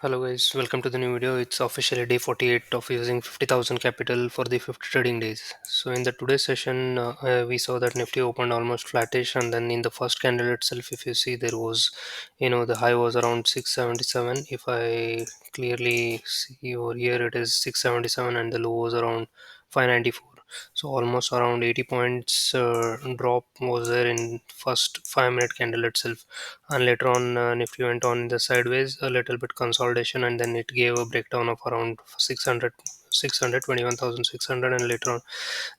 Hello guys, welcome to the new video. It's officially day 48 of using 50,000 capital for the 50 trading days. So in the today's session, we saw that Nifty opened almost flattish, and then in the first candle itself, if you see, there was, the high was around 677. If I clearly see over here, it is 677 and the low was around 594. So almost around 80 points drop was there in first 5 minute candle itself, and later on Nifty went on the sideways, a little bit consolidation, and then it gave a breakdown of around 600, 621,600, and later on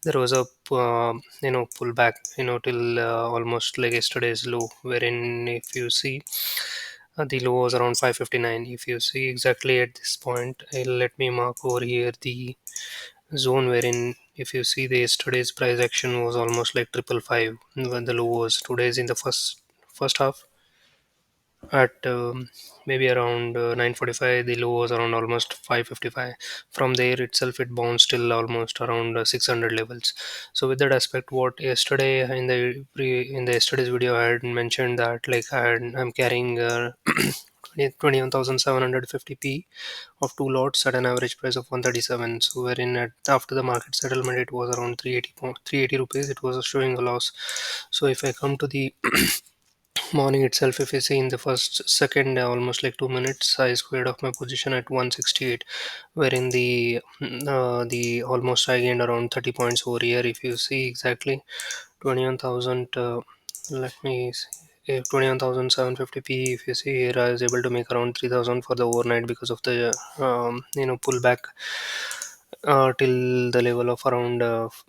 there was a pullback till almost like yesterday's low, wherein if you see the low was around 559. If you see exactly at this point, let me mark over here the zone wherein if you see the yesterday's price action was almost like triple five when the low was. Today's in the first half at maybe around 9:45. The low was around almost 555. From there itself it bounced till almost around 600 levels. So with that aspect, what yesterday in the yesterday's video I had mentioned that like I'm carrying 21,750p of two lots at an average price of 137. So wherein after the market settlement it was around 380 rupees. It was showing a loss. So if I come to the morning itself, if you see in the first second almost like 2 minutes, I squared off my position at 168, wherein the almost I gained around 30 points over here. If you see exactly 21,000, let me see, 21,750p. If you see here, I was able to make around 3,000 for the overnight because of the pullback till the level of around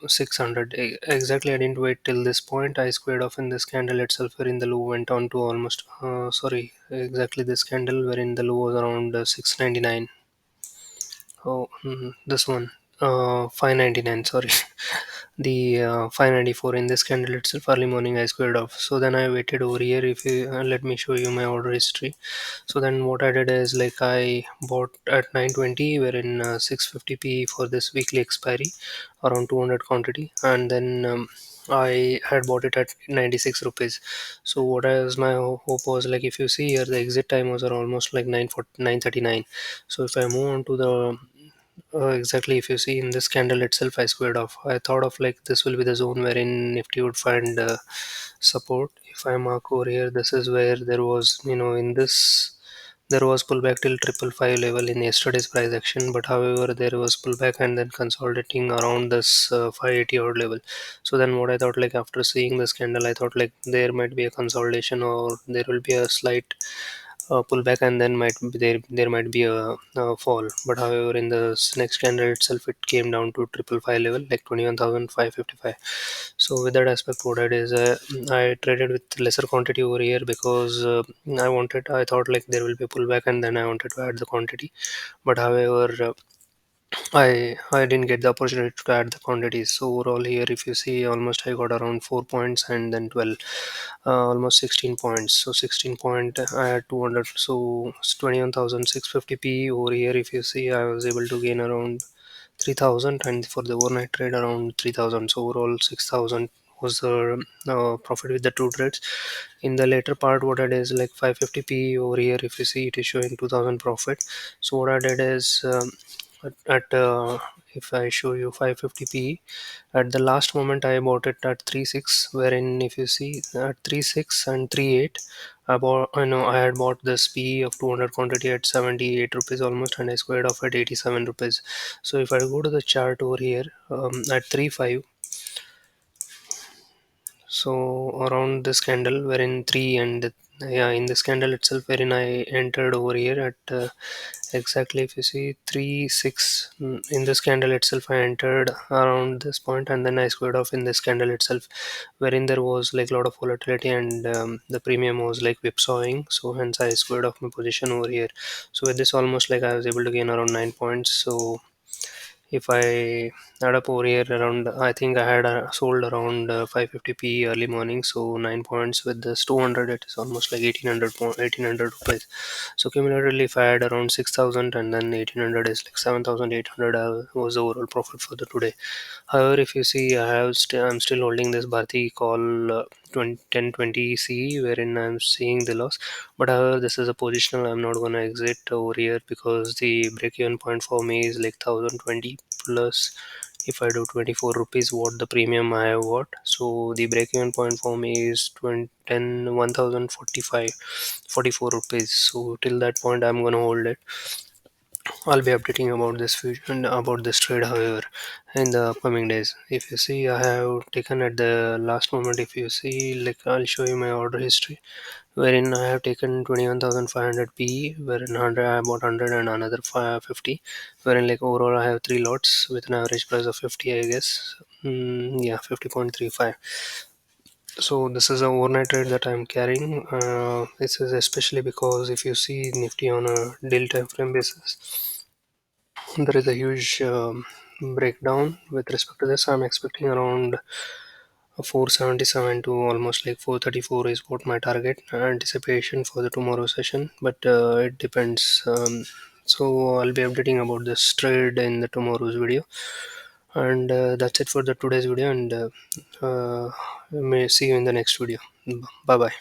600. Exactly, I didn't wait till this point. I squared off in this candle itself, wherein the low went on to almost sorry, exactly this candle wherein the low was around 699. Oh, this one, 599. Sorry, the 594 in this candle itself. Early morning, I squared off. So then I waited over here. If you let me show you my order history. So then what I did is like I bought at 920, wherein 650p for this weekly expiry, around 200 quantity, and then I had bought it at 96 rupees. So what I was my hope was like if you see here the exit time was almost like 939. So if I move on to the exactly, if you see in this candle itself, I squared off. I thought of like this will be the zone wherein Nifty would find support. If I mark over here, this is where there was, in this there was pullback till triple five level in yesterday's price action, but however there was pullback and then consolidating around this 580 odd level. So then what I thought, like after seeing this candle, I thought like there might be a consolidation or there will be a slight pullback, and then there might be a fall. But however in the next candle itself it came down to triple five level, like 21,555. So with that aspect, what I did is I traded with lesser quantity over here because I thought like there will be a pullback and then I wanted to add the quantity. But however I didn't get the opportunity to add the quantities. So overall here, if you see, almost I got around 4 points and then 12, almost 16 points. So 16 point I had 200. So it's 21,650p over here. If you see, I was able to gain around 3,000, and for the overnight trade around 3,000. So overall 6,000 was the profit with the two trades. In the later part, what I did is like 550p over here. If you see, it is showing 2,000 profit. So what I did is if I show you 550p, at the last moment I bought it at 36, wherein if you see at 36 and 38, I had bought this PE of 200 quantity at 78 rupees almost, and I squared off at 87 rupees. So if I go to the chart over here, at 35, so around this candle wherein 3 and yeah, in this candle itself wherein I entered over here at exactly, if you see 3 6, in this candle itself I entered around this point, and then I squared off in this candle itself, wherein there was like a lot of volatility, and the premium was like whipsawing, so hence I squared off my position over here. So with this almost like I was able to gain around 9 points. So if I add up over here around, I think I had sold around 550p early morning, so 9 points with this 200, it is almost like 1800 rupees. So cumulatively, if I had around 6000 and then 1800 is like 7800, was the overall profit for the today. However, if you see, I'm still holding this Bharti call 1020 wherein I'm seeing the loss. But however, this is a positional. I'm not gonna exit over here because the break-even point for me is like 1020 plus. If I do 24 rupees, what the premium I have got. So the break-even point for me is 20, 1045 44 rupees. So till that point, I'm gonna hold it. I'll be updating about this future and about this trade, however, in the upcoming days. If you see, I have taken at the last moment. If you see, like I'll show you my order history, wherein I have taken 21,500 PE, wherein 100 I bought 100 and another 550, wherein like overall I have three lots with an average price of 50, I guess. Yeah, 50.35. So this is a overnight trade that I'm carrying. This is especially because if you see Nifty on a daily time frame basis, there is a huge breakdown with respect to this. I'm expecting around 477 to almost like 434 is what my target anticipation for the tomorrow session, but it depends. So I'll be updating about this trade in the tomorrow's video, and that's it for the today's video, and may see you in the next video. Bye bye.